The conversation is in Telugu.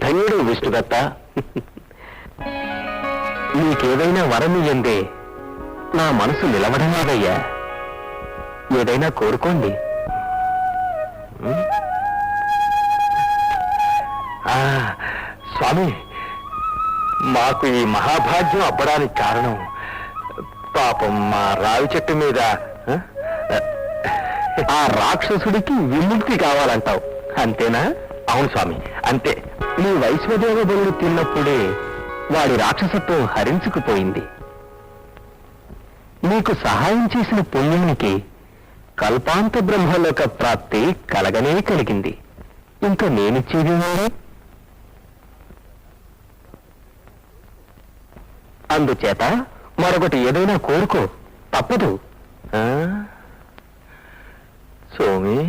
ధన్యుడు విష్ణుదత్త. నీకేదైనా వరమియ్యందే నా మనసు నిలవడలాగయ్యా. ఏదైనా కోరుకోండి. స్వామి, మాకు ఈ మహాభాగ్యం అవ్వడానికి కారణం పాపం మా రావి చెట్టు మీద ఆ రాక్షసుడికి విముక్తి కావాలంటావు, అంతేనా? అవును స్వామి, అంతే. నీ వైశ్వదేవ బలుడు తిన్నప్పుడే వాడి రాక్షసత్వం హరించుకుపోయింది. నీకు సహాయం చేసిన పుణ్యానికి కల్పాంత బ్రహ్మలోక ప్రాప్తి కలగనే కలిగింది. ఇంకా నేనిచ్చేది అందుచేత మరొకటి ఏదైనా కోరుకో, తప్పదు. సోమి,